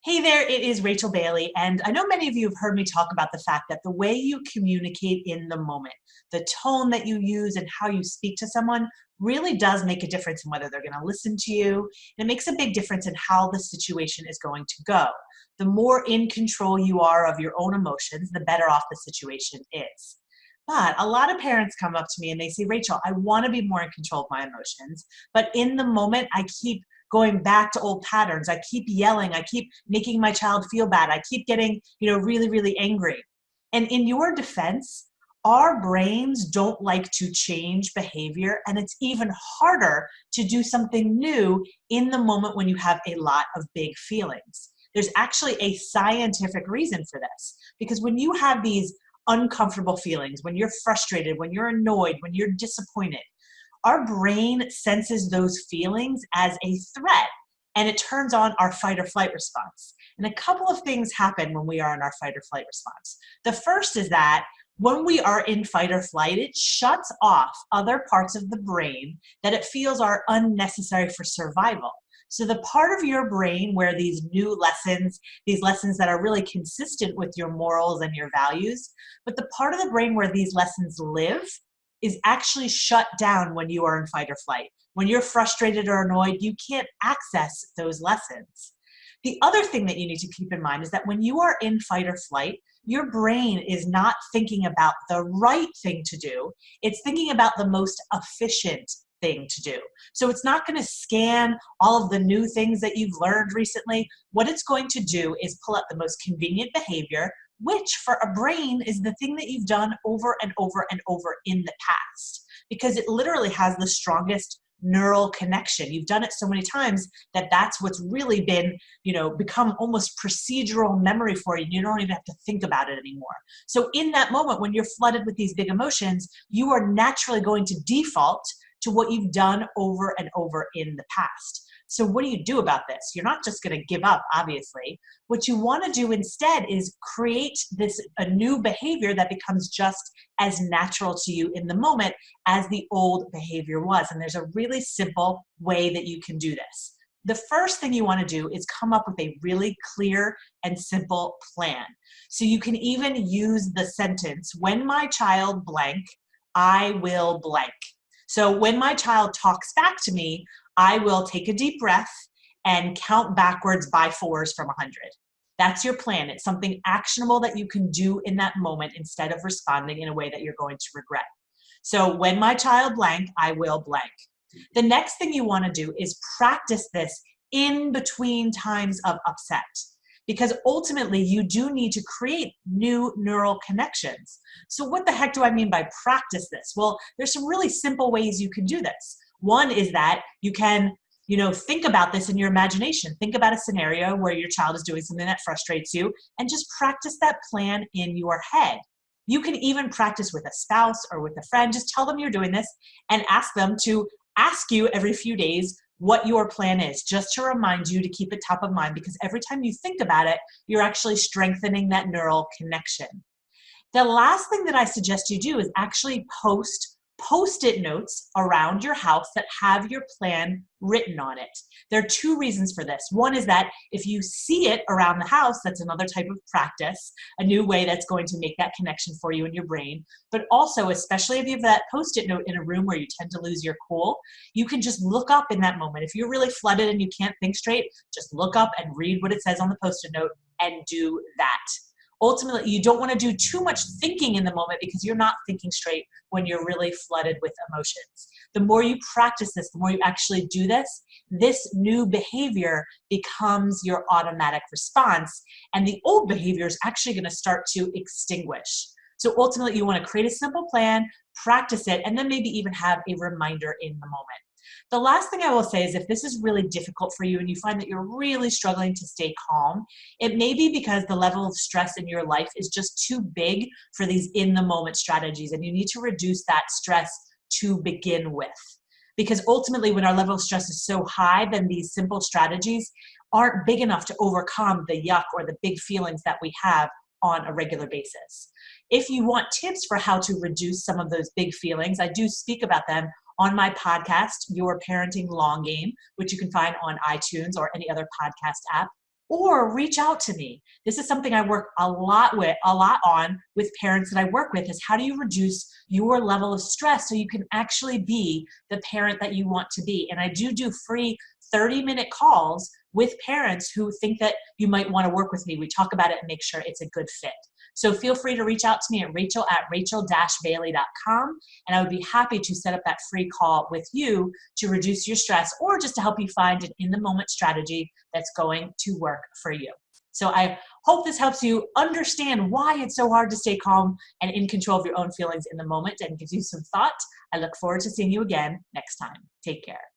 Hey there, it is Rachel Bailey, and I know many of you have heard me talk about the fact that the way you communicate in the moment, the tone that you use and how you speak to someone really does make a difference in whether they're going to listen to you. And it makes a big difference in how the situation is going to go. The more in control you are of your own emotions, the better off the situation is. But a lot of parents come up to me and they say, Rachel, I want to be more in control of my emotions, but in the moment, I keep going back to old patterns. I keep yelling. I keep making my child feel bad. I keep getting, really, really angry. And in your defense, our brains don't like to change behavior, and it's even harder to do something new in the moment when you have a lot of big feelings. There's actually a scientific reason for this, because when you have these uncomfortable feelings, when you're frustrated, when you're annoyed, when you're disappointed, our brain senses those feelings as a threat, and it turns on our fight or flight response. And a couple of things happen when we are in our fight or flight response. The first is that when we are in fight or flight, it shuts off other parts of the brain that it feels are unnecessary for survival. So the part of your brain where these lessons that are really consistent with your morals and your values, but the part of the brain where these lessons live is actually shut down when you are in fight or flight. When you're frustrated or annoyed, you can't access those lessons. The other thing that you need to keep in mind is that when you are in fight or flight, your brain is not thinking about the right thing to do. It's thinking about the most efficient thing to do. So it's not going to scan all of the new things that you've learned recently. What it's going to do is pull up the most convenient behavior, which for a brain is the thing that you've done over and over and over in the past, because it literally has the strongest neural connection. You've done it so many times that that's what's really been, become almost procedural memory for you. You don't even have to think about it anymore. So in that moment, when you're flooded with these big emotions, you are naturally going to default to what you've done over and over in the past. So what do you do about this? You're not just going to give up, obviously. What you want to do instead is create a new behavior that becomes just as natural to you in the moment as the old behavior was. And there's a really simple way that you can do this. The first thing you want to do is come up with a really clear and simple plan. So you can even use the sentence, when my child blank, I will blank. So when my child talks back to me, I will take a deep breath and count backwards by fours from 100. That's your plan. It's something actionable that you can do in that moment instead of responding in a way that you're going to regret. So when my child blank, I will blank. The next thing you want to do is practice this in between times of upset, because ultimately you do need to create new neural connections. So what the heck do I mean by practice this? Well, there's some really simple ways you can do this. One is that you can, think about this in your imagination. Think about a scenario where your child is doing something that frustrates you and just practice that plan in your head. You can even practice with a spouse or with a friend. Just tell them you're doing this and ask them to ask you every few days what your plan is, just to remind you to keep it top of mind, because every time you think about it, you're actually strengthening that neural connection. The last thing that I suggest you do is actually Post-it notes around your house that have your plan written on it. There are two reasons for this. One is that if you see it around the house, that's another type of practice, a new way that's going to make that connection for you in your brain. But also, especially if you have that Post-it note in a room where you tend to lose your cool, you can just look up in that moment. If you're really flooded and you can't think straight, just look up and read what it says on the Post-it note and do that. Ultimately, you don't want to do too much thinking in the moment because you're not thinking straight when you're really flooded with emotions. The more you practice this, the more you actually do this new behavior becomes your automatic response, and the old behavior is actually going to start to extinguish. So ultimately, you want to create a simple plan, practice it, and then maybe even have a reminder in the moment. The last thing I will say is if this is really difficult for you and you find that you're really struggling to stay calm, it may be because the level of stress in your life is just too big for these in-the-moment strategies, and you need to reduce that stress to begin with. Because ultimately, when our level of stress is so high, then these simple strategies aren't big enough to overcome the yuck or the big feelings that we have on a regular basis. If you want tips for how to reduce some of those big feelings, I do speak about them on my podcast, Your Parenting Long Game, which you can find on iTunes or any other podcast app. or reach out to me. This is something I work a lot on with parents that I work with, is how do you reduce your level of stress so you can actually be the parent that you want to be. And I do free 30-minute calls with parents who think that you might want to work with me. We talk about it and make sure it's a good fit. So feel free to reach out to me at rachel@rachel-bailey.com, and I would be happy to set up that free call with you to reduce your stress, or just to help you find an in-the-moment strategy that's going to work for you. So I hope this helps you understand why it's so hard to stay calm and in control of your own feelings in the moment, and gives you some thought. I look forward to seeing you again next time. Take care.